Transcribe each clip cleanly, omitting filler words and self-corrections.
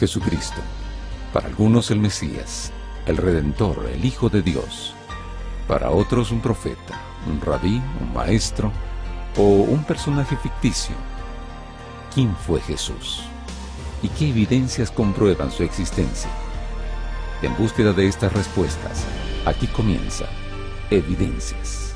Jesucristo, para algunos el Mesías, el Redentor, el Hijo de Dios, para otros un profeta, un rabí, un maestro o un personaje ficticio. ¿Quién fue Jesús? ¿Y qué evidencias comprueban su existencia? En búsqueda de estas respuestas, aquí comienza Evidencias.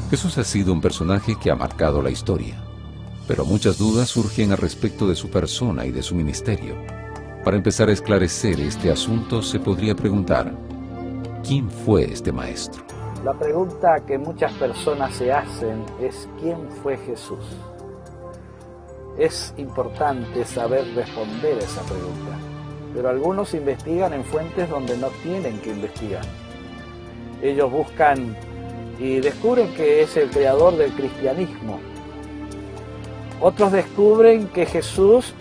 Jesús ha sido un personaje que ha marcado la historia, pero muchas dudas surgen al respecto de su persona y de su ministerio. Para empezar a esclarecer este asunto, se podría preguntar, ¿quién fue este maestro? La pregunta que muchas personas se hacen es ¿quién fue Jesús? Es importante saber responder a esa pregunta, pero algunos investigan en fuentes donde no tienen que investigar. Ellos buscan y descubren que es el creador del cristianismo. Otros descubren que Jesús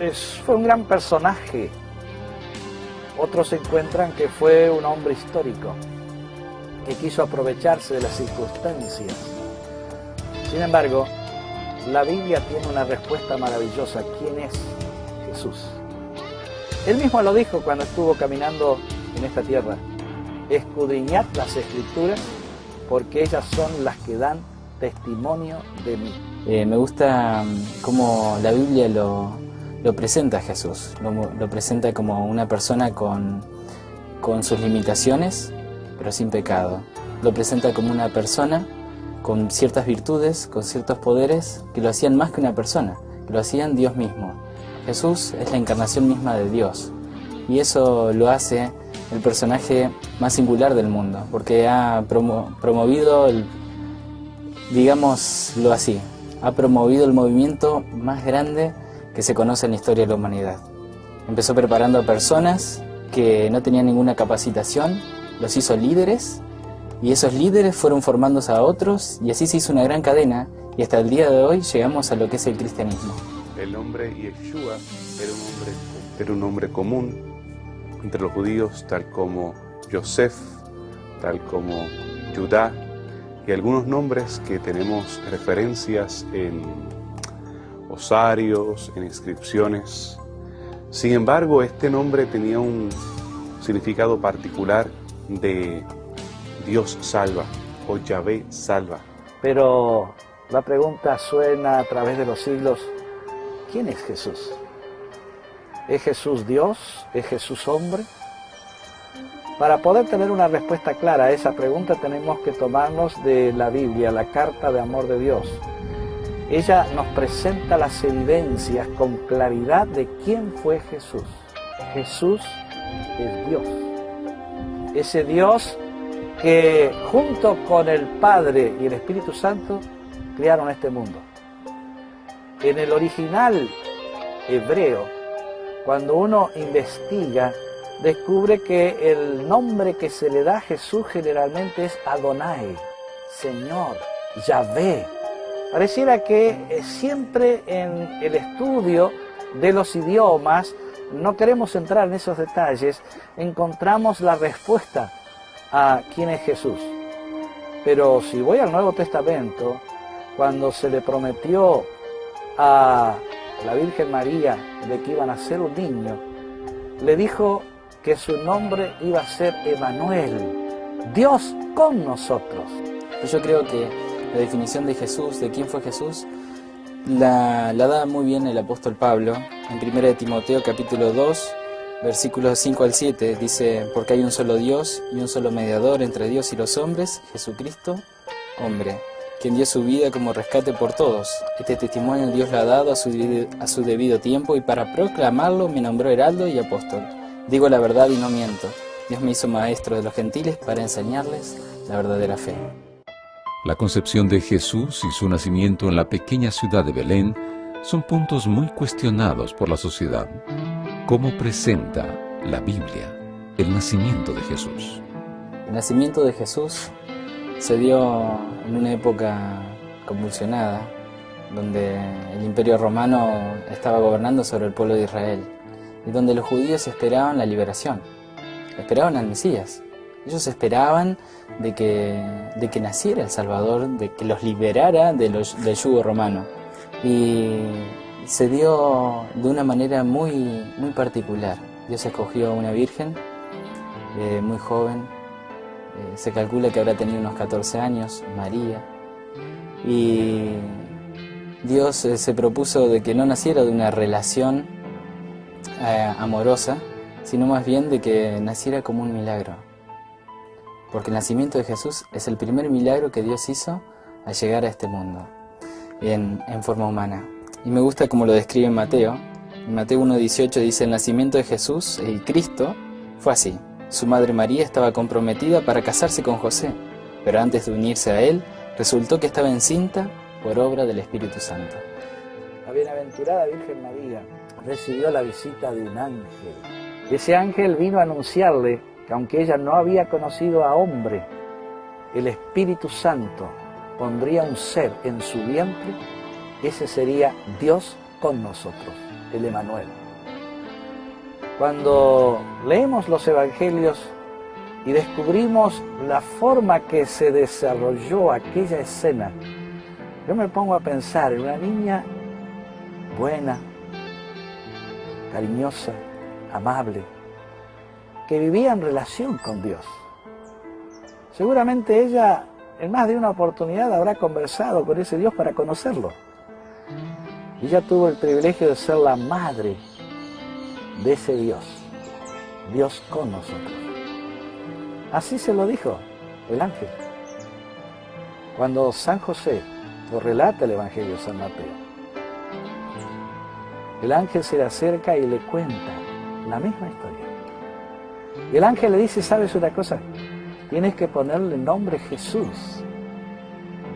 fue un gran personaje. Otros encuentran que fue un hombre histórico, que quiso aprovecharse de las circunstancias. Sin embargo, la Biblia tiene una respuesta maravillosa. ¿Quién es Jesús? Él mismo lo dijo cuando estuvo caminando en esta tierra. Escudriñad las Escrituras, porque ellas son las que dan testimonio de mí. Me gusta cómo la Biblia lo presenta a Jesús. Lo presenta como una persona con sus limitaciones, pero sin pecado. Lo presenta como una persona con ciertas virtudes, con ciertos poderes, que lo hacían más que una persona, que lo hacían Dios mismo. Jesús es la encarnación misma de Dios, y eso lo hace el personaje más singular del mundo, porque ha promovido, digámoslo así, ha promovido el movimiento más grande que se conoce en la historia de la humanidad. Empezó preparando a personas que no tenían ninguna capacitación, los hizo líderes, y esos líderes fueron formándose a otros, y así se hizo una gran cadena, y hasta el día de hoy llegamos a lo que es el cristianismo. El nombre Yeshua era un nombre común entre los judíos, tal como Yosef, tal como Judá, y algunos nombres que tenemos referencias en osarios, en inscripciones. Sin embargo, este nombre tenía un significado particular de Dios salva o Yahvé salva. Pero la pregunta suena a través de los siglos, ¿quién es Jesús? ¿Es Jesús Dios? ¿Es Jesús hombre? Para poder tener una respuesta clara a esa pregunta tenemos que tomarnos de la Biblia, la carta de amor de Dios. Ella nos presenta las evidencias con claridad de quién fue Jesús. Jesús es Dios. Ese Dios que junto con el Padre y el Espíritu Santo crearon este mundo. En el original hebreo, cuando uno investiga, descubre que el nombre que se le da a Jesús generalmente es Adonai, Señor, Yahvé. Pareciera que siempre en el estudio de los idiomas, no queremos entrar en esos detalles, encontramos la respuesta a quién es Jesús. Pero si voy al Nuevo Testamento, cuando se le prometió a la Virgen María de que iba a nacer un niño, le dijo que su nombre iba a ser Emanuel, Dios con nosotros. Yo creo que la definición de Jesús, de quién fue Jesús, la da muy bien el apóstol Pablo. En 1 Timoteo capítulo 2, versículos 5 al 7, dice: porque hay un solo Dios y un solo mediador entre Dios y los hombres, Jesucristo, hombre, quien dio su vida como rescate por todos. Este testimonio Dios lo ha dado a su debido tiempo, y para proclamarlo me nombró heraldo y apóstol. Digo la verdad y no miento. Dios me hizo maestro de los gentiles para enseñarles la verdadera fe. La concepción de Jesús y su nacimiento en la pequeña ciudad de Belén son puntos muy cuestionados por la sociedad. ¿Cómo presenta la Biblia, el nacimiento de Jesús. El nacimiento de Jesús se dio en una época convulsionada, donde el Imperio Romano estaba gobernando sobre el pueblo de Israel y donde los judíos esperaban la liberación, esperaban al Mesías. Ellos esperaban de que naciera el Salvador, de que los liberara del yugo romano. Y se dio de una manera muy particular. Dios escogió a una virgen muy joven, se calcula que habrá tenido unos 14 años, María, y Dios se propuso de que no naciera de una relación amorosa, sino más bien de que naciera como un milagro. Porque el nacimiento de Jesús es el primer milagro que Dios hizo al llegar a este mundo, en forma humana. Y me gusta como lo describe en Mateo. En Mateo 1:18 dice: el nacimiento de Jesús, el Cristo, fue así. Su madre María estaba comprometida para casarse con José, pero antes de unirse a él, resultó que estaba encinta por obra del Espíritu Santo. La bienaventurada Virgen María recibió la visita de un ángel. Ese ángel vino a anunciarle que aunque ella no había conocido a hombre, el Espíritu Santo pondría un ser en su vientre. Ese sería Dios con nosotros, el Emanuel. Cuando leemos los evangelios y descubrimos la forma que se desarrolló aquella escena, yo me pongo a pensar en una niña buena, cariñosa, amable, que vivía en relación con Dios. Seguramente ella en más de una oportunidad habrá conversado con ese Dios para conocerlo. Y ella tuvo el privilegio de ser la madre de ese Dios, Dios con nosotros. Así se lo dijo el ángel. Cuando San José lo relata el Evangelio de San Mateo, el ángel se le acerca y le cuenta la misma historia. Y el ángel le dice: ¿sabes una cosa? Tienes que ponerle nombre Jesús.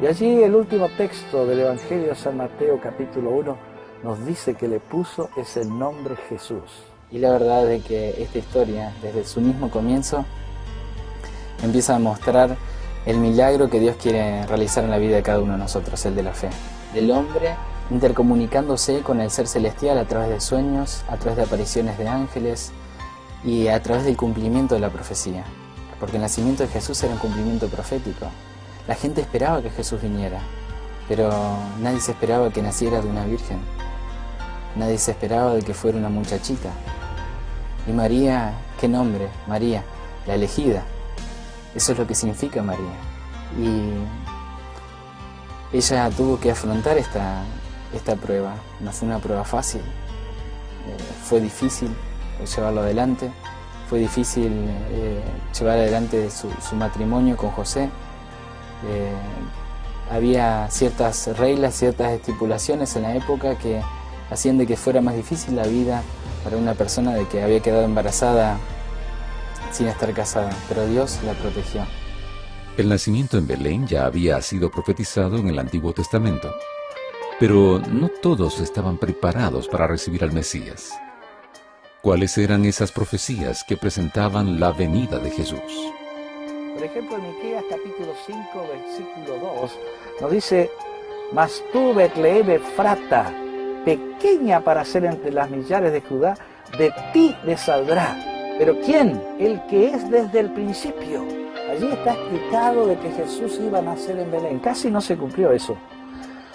Y allí el último texto del Evangelio de San Mateo, capítulo 1, nos dice que le puso ese nombre Jesús. Y la verdad es que esta historia, desde su mismo comienzo, empieza a mostrar el milagro que Dios quiere realizar en la vida de cada uno de nosotros, el de la fe. Del hombre intercomunicándose con el ser celestial a través de sueños, a través de apariciones de ángeles y a través del cumplimiento de la profecía. Porque el nacimiento de Jesús era un cumplimiento profético. La gente esperaba que Jesús viniera, pero nadie se esperaba que naciera de una virgen. Nadie se esperaba de que fuera una muchachita. Y María, ¿qué nombre? María, la elegida. Eso es lo que significa María. Y ella tuvo que afrontar esta prueba. No fue una prueba fácil. Fue difícil llevarlo adelante. Fue difícil llevar adelante su matrimonio con José. Había ciertas reglas, ciertas estipulaciones en la época que hacían de que fuera más difícil la vida para una persona de que había quedado embarazada sin estar casada, pero Dios la protegió. El nacimiento en Belén ya había sido profetizado en el Antiguo Testamento, pero no todos estaban preparados para recibir al Mesías. ¿Cuáles eran esas profecías que presentaban la venida de Jesús? Por ejemplo, en Miqueas capítulo 5, versículo 2, nos dice: mas tú, Betlehem Efrata, pequeña para ser entre las millares de Judá, de ti le saldrá. ¿Pero quién? El que es desde el principio. Allí está explicado de que Jesús iba a nacer en Belén. Casi no se cumplió eso,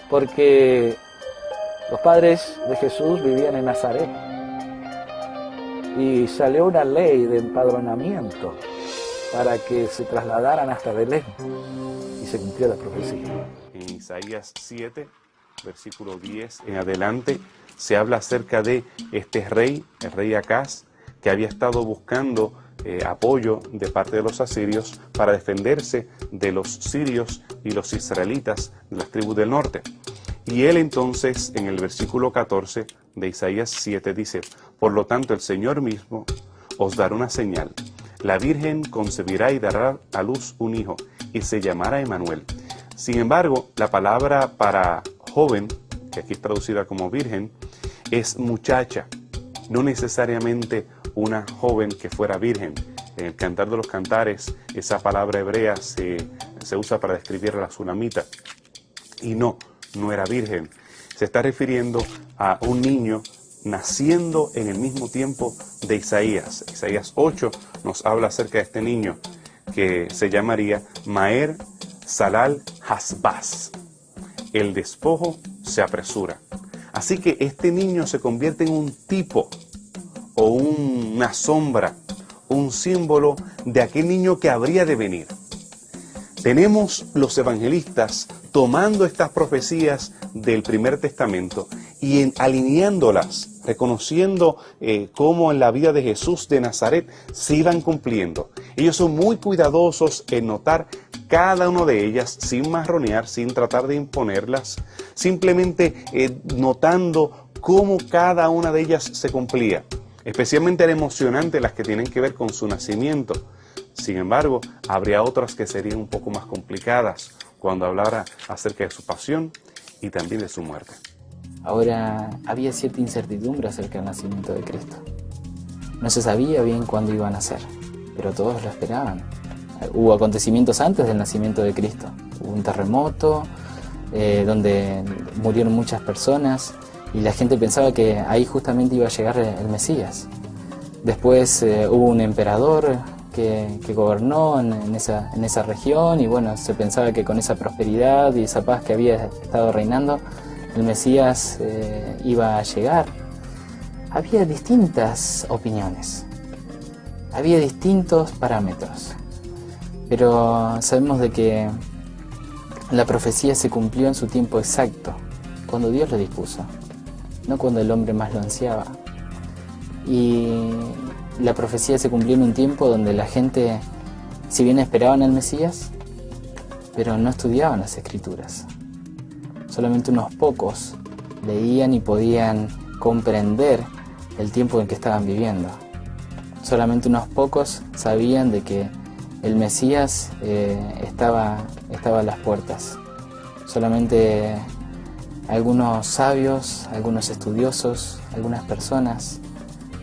porque los padres de Jesús vivían en Nazaret y salió una ley de empadronamiento para que se trasladaran hasta Belén, y se cumplió la profecía. En Isaías 7, versículo 10 en adelante, se habla acerca de este rey, el rey Acaz, que había estado buscando apoyo de parte de los asirios para defenderse de los sirios y los israelitas de las tribus del norte. Y él entonces, en el versículo 14 de Isaías 7, dice: por lo tanto, el Señor mismo os dará una señal. La Virgen concebirá y dará a luz un hijo, y se llamará Emanuel. Sin embargo, la palabra para joven, que aquí es traducida como virgen, es muchacha, no necesariamente una joven que fuera virgen. En el Cantar de los Cantares, esa palabra hebrea se usa para describir a la Sunamita. Y no era virgen. Se está refiriendo a un niño naciendo en el mismo tiempo de Isaías. Isaías 8 nos habla acerca de este niño que se llamaría Maher Salal Hasbaz. El despojo se apresura. Así que este niño se convierte en un tipo o una sombra, un símbolo de aquel niño que habría de venir. Tenemos los evangelistas tomando estas profecías del Primer Testamento y alineándolas, reconociendo cómo en la vida de Jesús de Nazaret se iban cumpliendo. Ellos son muy cuidadosos en notar cada una de ellas sin marronear, sin tratar de imponerlas, simplemente notando cómo cada una de ellas se cumplía. Especialmente era emocionante las que tienen que ver con su nacimiento. Sin embargo, habría otras que serían un poco más complicadas cuando hablara acerca de su pasión y también de su muerte. Ahora, había cierta incertidumbre acerca del nacimiento de Cristo. No se sabía bien cuándo iba a nacer, pero todos lo esperaban. Hubo acontecimientos antes del nacimiento de Cristo. Hubo un terremoto donde murieron muchas personas y la gente pensaba que ahí justamente iba a llegar el Mesías. Después hubo un emperador que gobernó en esa región y bueno, se pensaba que con esa prosperidad y esa paz que había estado reinando, el Mesías iba a llegar. Había distintas opiniones, había distintos parámetros, pero sabemos de que la profecía se cumplió en su tiempo exacto, cuando Dios lo dispuso, no cuando el hombre más lo ansiaba. Y la profecía se cumplió en un tiempo donde la gente, si bien esperaban al Mesías, pero no estudiaban las Escrituras. Solamente unos pocos leían y podían comprender el tiempo en que estaban viviendo. Solamente unos pocos sabían de que el Mesías estaba a las puertas. Solamente algunos sabios, algunos estudiosos, algunas personas,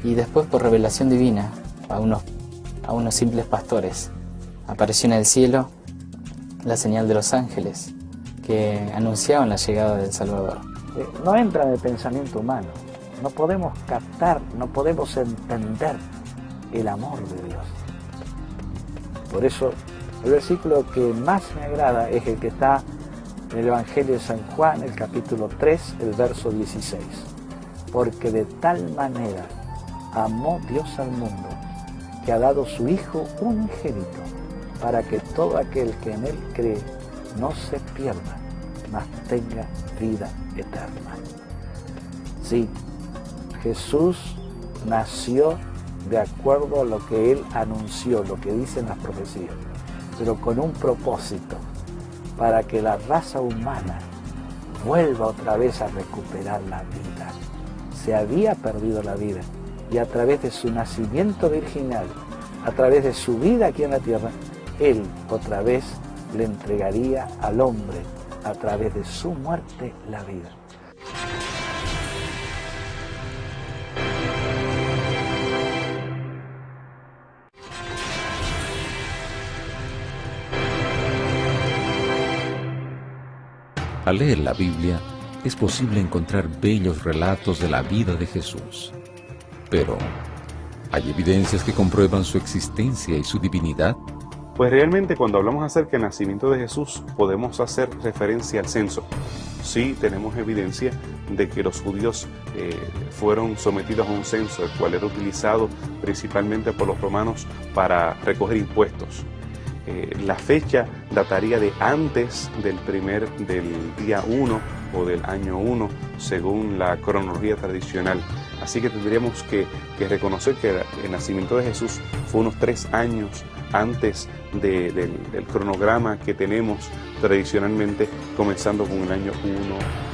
y después por revelación divina a unos simples pastores apareció en el cielo la señal de los ángeles que anunciaban la llegada del Salvador. No entra en el pensamiento humano. No podemos captar, no podemos entender el amor de Dios. Por eso el versículo que más me agrada es el que está en el Evangelio de San Juan, el capítulo 3, el verso 16. Porque de tal manera amó Dios al mundo, que ha dado su Hijo unigénito, para que todo aquel que en Él cree no se pierda, mas tenga vida eterna. Sí, Jesús nació de acuerdo a lo que Él anunció, lo que dicen las profecías, pero con un propósito, para que la raza humana vuelva otra vez a recuperar la vida. Se había perdido la vida, y a través de su nacimiento virginal, a través de su vida aquí en la tierra, Él otra vez le entregaría al hombre, a través de su muerte, la vida. Al leer la Biblia, es posible encontrar bellos relatos de la vida de Jesús. Pero, ¿hay evidencias que comprueban su existencia y su divinidad? Pues realmente cuando hablamos acerca del nacimiento de Jesús podemos hacer referencia al censo. Sí, tenemos evidencia de que los judíos fueron sometidos a un censo, el cual era utilizado principalmente por los romanos para recoger impuestos. La fecha dataría de antes del día 1 o del año 1, según la cronología tradicional. Así que tendríamos que reconocer que el nacimiento de Jesús fue unos 3 años antes del cronograma que tenemos tradicionalmente, comenzando con el año 1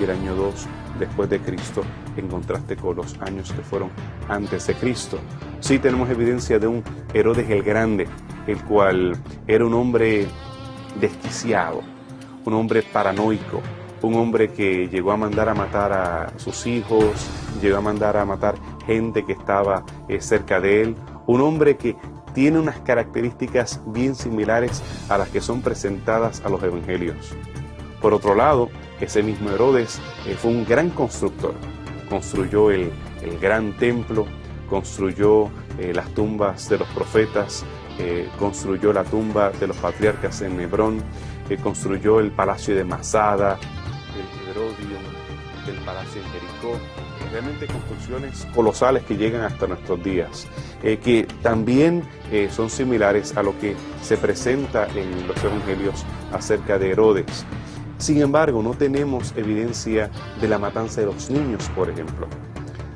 y el año 2 después de Cristo, en contraste con los años que fueron antes de Cristo. Sí tenemos evidencia de un Herodes el Grande, el cual era un hombre desquiciado, un hombre paranoico, un hombre que llegó a mandar a matar a sus hijos, llegó a mandar a matar gente que estaba cerca de él, un hombre que tiene unas características bien similares a las que son presentadas a los evangelios. Por otro lado, ese mismo Herodes fue un gran constructor. Construyó el gran templo, construyó las tumbas de los profetas, construyó la tumba de los patriarcas en Hebrón, construyó el palacio de Masada, el Herodium, el palacio en Jericó. Realmente construcciones colosales que llegan hasta nuestros días, que también son similares a lo que se presenta en los evangelios acerca de Herodes. Sin embargo, no tenemos evidencia de la matanza de los niños, por ejemplo.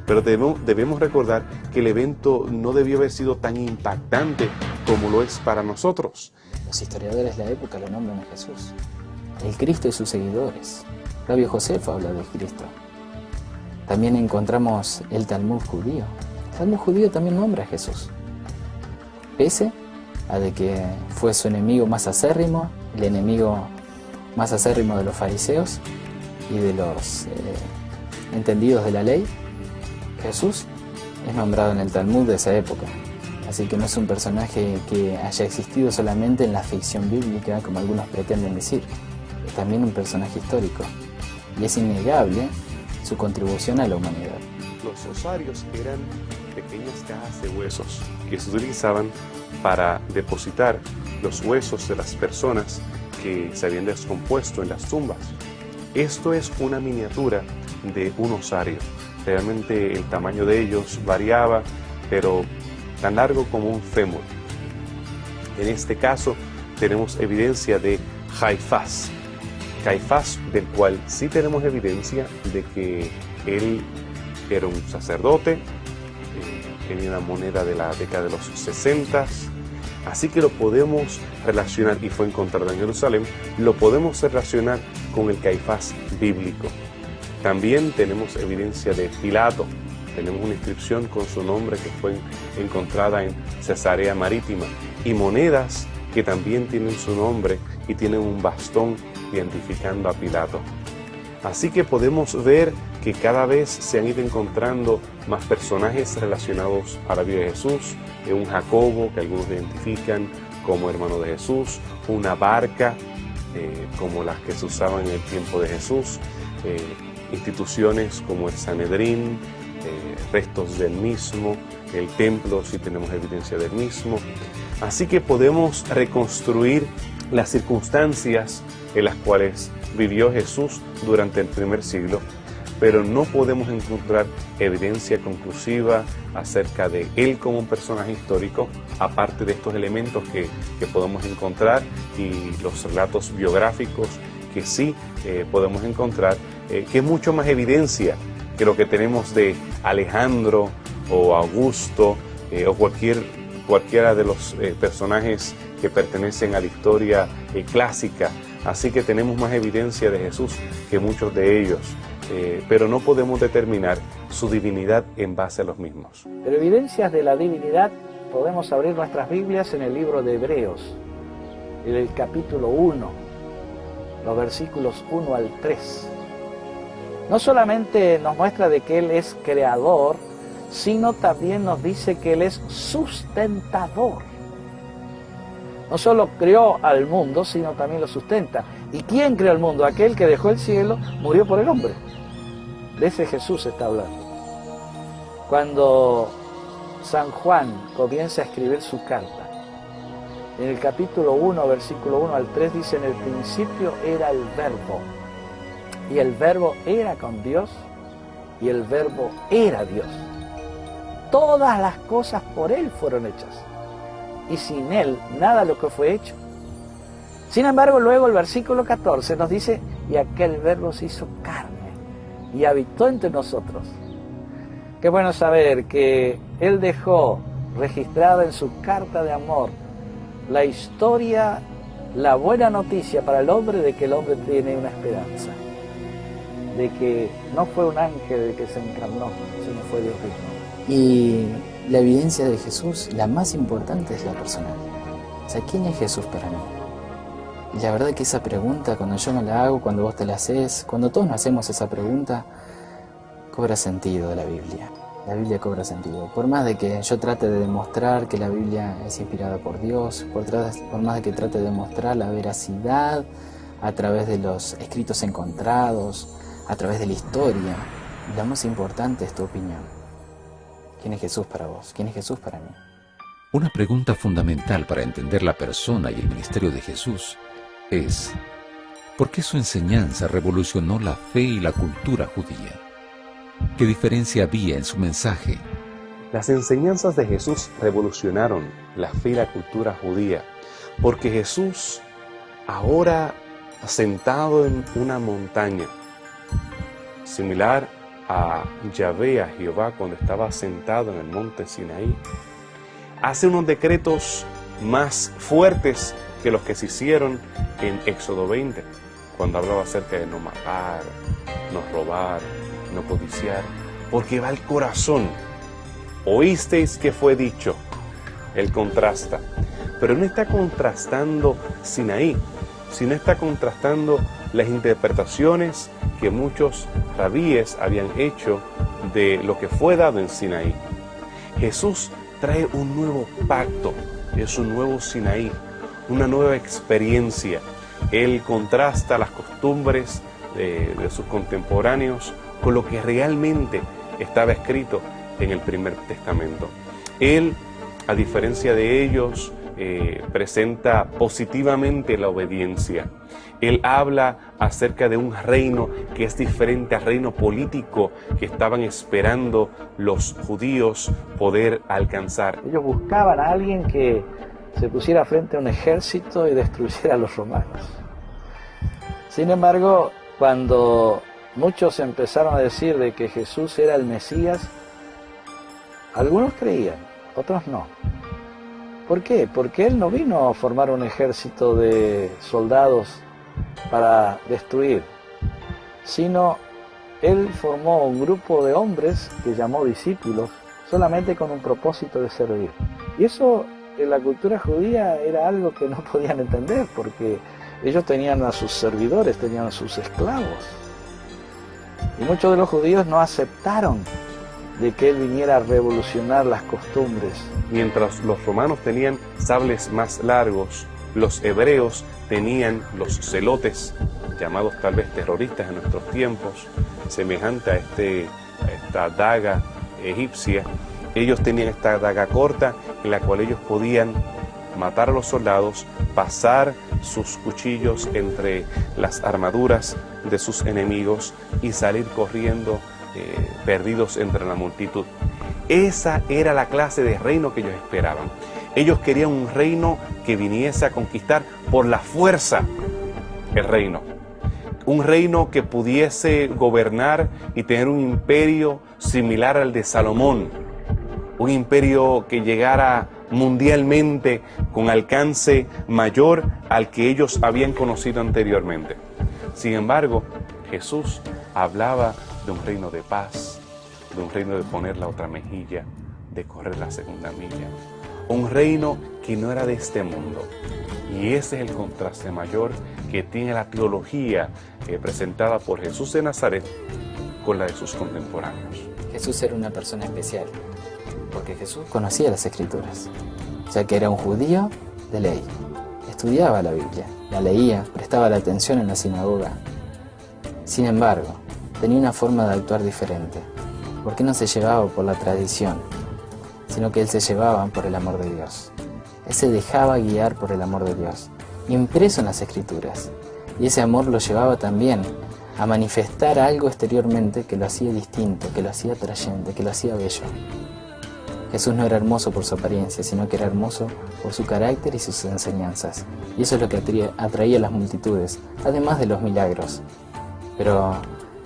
Pero debemos recordar que el evento no debió haber sido tan impactante como lo es para nosotros. Los historiadores de la época lo nombran a Jesús, el Cristo y sus seguidores. Flavio Josefo habla de Cristo. También encontramos el Talmud judío. El Talmud judío también nombra a Jesús. Pese a de que fue su enemigo más acérrimo, el enemigo más acérrimo de los fariseos y de los entendidos de la ley, Jesús es nombrado en el Talmud de esa época. Así que no es un personaje que haya existido solamente en la ficción bíblica, como algunos pretenden decir. Es también un personaje histórico. Y es innegable su contribución a la humanidad. Los osarios eran pequeñas cajas de huesos que se utilizaban para depositar los huesos de las personas que se habían descompuesto en las tumbas. Esto es una miniatura de un osario. Realmente el tamaño de ellos variaba, pero tan largo como un fémur. En este caso tenemos evidencia de Caifás, del cual sí tenemos evidencia de que él era un sacerdote, tenía una moneda de la década de los 60, así que lo podemos relacionar, y fue encontrado en Jerusalén, lo podemos relacionar con el Caifás bíblico. También tenemos evidencia de Pilato, tenemos una inscripción con su nombre que fue encontrada en Cesarea Marítima, y monedas que también tienen su nombre y tienen un bastón identificando a Pilato. Así que podemos ver que cada vez se han ido encontrando más personajes relacionados a la vida de Jesús, un Jacobo que algunos identifican como hermano de Jesús, una barca como las que se usaban en el tiempo de Jesús, instituciones como el Sanedrín, restos del mismo, el templo si tenemos evidencia del mismo. Así que podemos reconstruir las circunstancias en las cuales vivió Jesús durante el primer siglo, pero no podemos encontrar evidencia conclusiva acerca de él como un personaje histórico, aparte de estos elementos que podemos encontrar y los relatos biográficos que sí podemos encontrar, que es mucho más evidencia que lo que tenemos de Alejandro o Augusto o cualquiera de los personajes que pertenecen a la historia clásica. Así que tenemos más evidencia de Jesús que muchos de ellos, pero no podemos determinar su divinidad en base a los mismos. Pero evidencias de la divinidad podemos abrir nuestras Biblias en el libro de Hebreos, en el capítulo 1, los versículos 1 al 3. No solamente nos muestra de que Él es creador, sino también nos dice que Él es sustentador. No solo creó al mundo, sino también lo sustenta. ¿Y quién creó el mundo? Aquel que dejó el cielo, murió por el hombre. De ese Jesús está hablando. Cuando San Juan comienza a escribir su carta, en el capítulo 1, versículo 1 al 3, dice: en el principio era el Verbo, y el Verbo era con Dios, y el Verbo era Dios. Todas las cosas por Él fueron hechas, y sin Él nada de lo que fue hecho. Sin embargo, luego el versículo 14 nos dice: y aquel Verbo se hizo carne y habitó entre nosotros. Qué bueno saber que Él dejó registrada en su carta de amor la historia, la buena noticia para el hombre de que el hombre tiene una esperanza, de que no fue un ángel el que se encarnó, sino fue Dios mismo. Y la evidencia de Jesús, la más importante, es la personal. O sea, ¿quién es Jesús para mí? Y la verdad que esa pregunta, cuando yo me la hago, cuando vos te la haces, cuando todos nos hacemos esa pregunta, cobra sentido de la Biblia. la Biblia cobra sentido. Por más de que yo trate de demostrar que la Biblia es inspirada por Dios, por más de que trate de demostrar la veracidad a través de los escritos encontrados, a través de la historia, lo más importante es tu opinión. ¿Quién es Jesús para vos? ¿Quién es Jesús para mí? Una pregunta fundamental para entender la persona y el ministerio de Jesús es: ¿por qué su enseñanza revolucionó la fe y la cultura judía? ¿Qué diferencia había en su mensaje? Las enseñanzas de Jesús revolucionaron la fe y la cultura judía, porque Jesús, ahora sentado en una montaña, similar a Yahvé, a Jehová, cuando estaba sentado en el monte Sinaí, hace unos decretos más fuertes que los que se hicieron en Éxodo 20, cuando hablaba acerca de no matar, no robar, no codiciar, porque va al corazón. Oísteis que fue dicho. Él contrasta, pero no está contrastando Sinaí, sino está contrastando las interpretaciones que muchos rabíes habían hecho de lo que fue dado en Sinaí. Jesús trae un nuevo pacto, es un nuevo Sinaí, una nueva experiencia. Él contrasta las costumbres de sus contemporáneos con lo que realmente estaba escrito en el Primer Testamento. Él, a diferencia de ellos, presenta positivamente la obediencia. Él habla acerca de un reino que es diferente al reino político que estaban esperando los judíos poder alcanzar. Ellos buscaban a alguien que se pusiera frente a un ejército y destruyera a los romanos. Sin embargo, cuando muchos empezaron a decir de que Jesús era el Mesías, algunos creían, otros no. ¿Por qué? Porque Él no vino a formar un ejército de soldados para destruir, sino Él formó un grupo de hombres que llamó discípulos solamente con un propósito de servir. Y eso en la cultura judía era algo que no podían entender, porque ellos tenían a sus servidores, tenían a sus esclavos. Y muchos de los judíos no aceptaron de que Él viniera a revolucionar las costumbres. Mientras los romanos tenían sables más largos, los hebreos tenían los celotes, llamados tal vez terroristas en nuestros tiempos, semejante a esta daga egipcia. Ellos tenían esta daga corta en la cual ellos podían matar a los soldados, pasar sus cuchillos entre las armaduras de sus enemigos y salir corriendo perdidos entre la multitud. Esa era la clase de reino que ellos esperaban. Ellos querían un reino que viniese a conquistar por la fuerza el reino. Un reino que pudiese gobernar y tener un imperio similar al de Salomón. Un imperio que llegara mundialmente con alcance mayor al que ellos habían conocido anteriormente. Sin embargo, Jesús hablaba de un reino de paz, de un reino de poner la otra mejilla, de correr la segunda milla. Un reino que no era de este mundo. Y ese es el contraste mayor que tiene la teología presentada por Jesús de Nazaret con la de sus contemporáneos. Jesús era una persona especial, porque Jesús conocía las Escrituras, ya que era un judío de ley. Estudiaba la Biblia, la leía, prestaba la atención en la sinagoga. Sin embargo, tenía una forma de actuar diferente, porque no se llevaba por la tradición, sino que Él se llevaba por el amor de Dios. Él se dejaba guiar por el amor de Dios, impreso en las Escrituras, y ese amor lo llevaba también a manifestar algo exteriormente que lo hacía distinto, que lo hacía atrayente, que lo hacía bello. Jesús no era hermoso por su apariencia, sino que era hermoso por su carácter y sus enseñanzas, y eso es lo que atraía a las multitudes, además de los milagros. Pero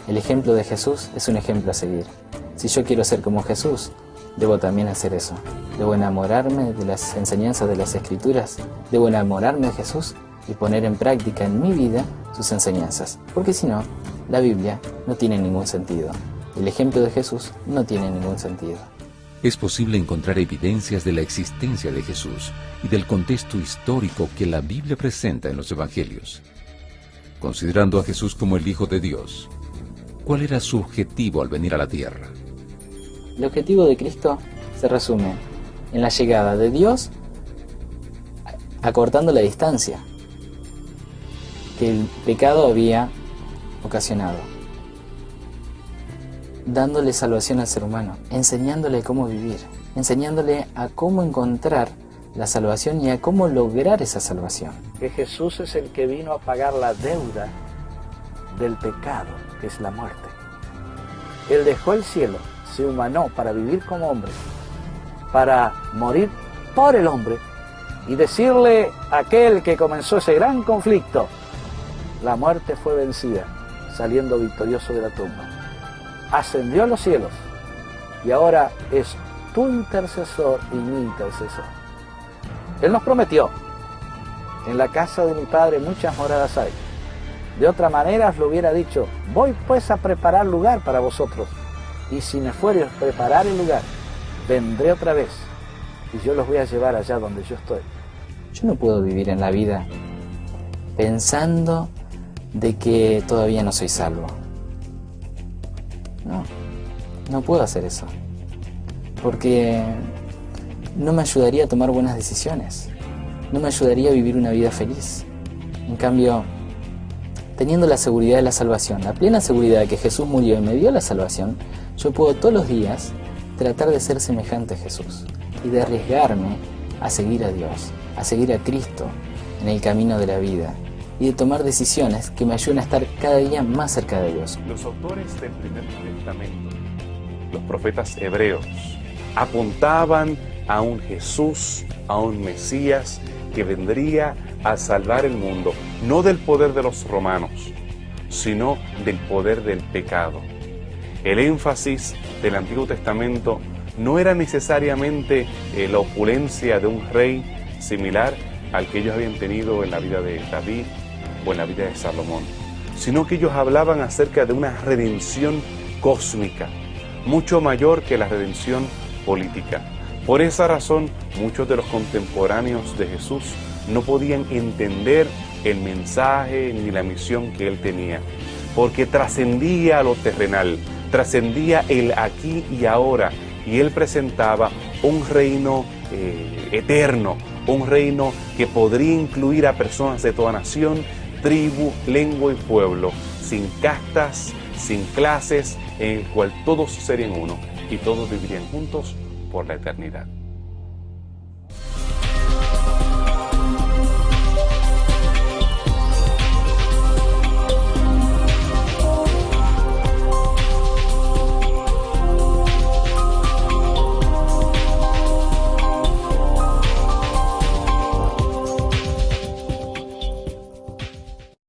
el ejemplo de Jesús es un ejemplo a seguir. Si yo quiero ser como Jesús, debo también hacer eso. Debo enamorarme de las enseñanzas de las Escrituras, debo enamorarme de Jesús y poner en práctica en mi vida sus enseñanzas. Porque si no, la Biblia no tiene ningún sentido. El ejemplo de Jesús no tiene ningún sentido. Es posible encontrar evidencias de la existencia de Jesús y del contexto histórico que la Biblia presenta en los Evangelios. Considerando a Jesús como el Hijo de Dios, ¿cuál era su objetivo al venir a la tierra? El objetivo de Cristo se resume en la llegada de Dios acortando la distancia que el pecado había ocasionado, dándole salvación al ser humano, enseñándole cómo vivir, enseñándole a cómo encontrar la salvación y a cómo lograr esa salvación. Que Jesús es el que vino a pagar la deuda del pecado, que es la muerte. Él dejó el cielo, se humanó para vivir como hombre, para morir por el hombre y decirle a aquel que comenzó ese gran conflicto: la muerte fue vencida, saliendo victorioso de la tumba. Ascendió a los cielos y ahora es tu intercesor y mi intercesor. Él nos prometió: en la casa de mi Padre muchas moradas hay. De otra manera os lo hubiera dicho: voy pues a preparar lugar para vosotros, y si me fuere a preparar el lugar, vendré otra vez, y yo los voy a llevar allá donde yo estoy. Yo no puedo vivir en la vida pensando de que todavía no soy salvo. No puedo hacer eso, porque no me ayudaría a tomar buenas decisiones, no me ayudaría a vivir una vida feliz. En cambio, teniendo la seguridad de la salvación, la plena seguridad de que Jesús murió y me dio la salvación, yo puedo todos los días tratar de ser semejante a Jesús y de arriesgarme a seguir a Dios, a seguir a Cristo en el camino de la vida y de tomar decisiones que me ayuden a estar cada día más cerca de Dios. Los autores del Primer Testamento, los profetas hebreos, apuntaban a un Jesús, a un Mesías que vendría a salvar el mundo, no del poder de los romanos, sino del poder del pecado. El énfasis del Antiguo Testamento no era necesariamente la opulencia de un rey similar al que ellos habían tenido en la vida de David o en la vida de Salomón, sino que ellos hablaban acerca de una redención cósmica, mucho mayor que la redención política. Por esa razón, muchos de los contemporáneos de Jesús no podían entender el mensaje ni la misión que él tenía, porque trascendía lo terrenal, trascendía el aquí y ahora, y él presentaba un reino eterno, un reino que podría incluir a personas de toda nación, tribu, lengua y pueblo, sin castas, sin clases, en el cual todos serían uno y todos vivirían juntos por la eternidad.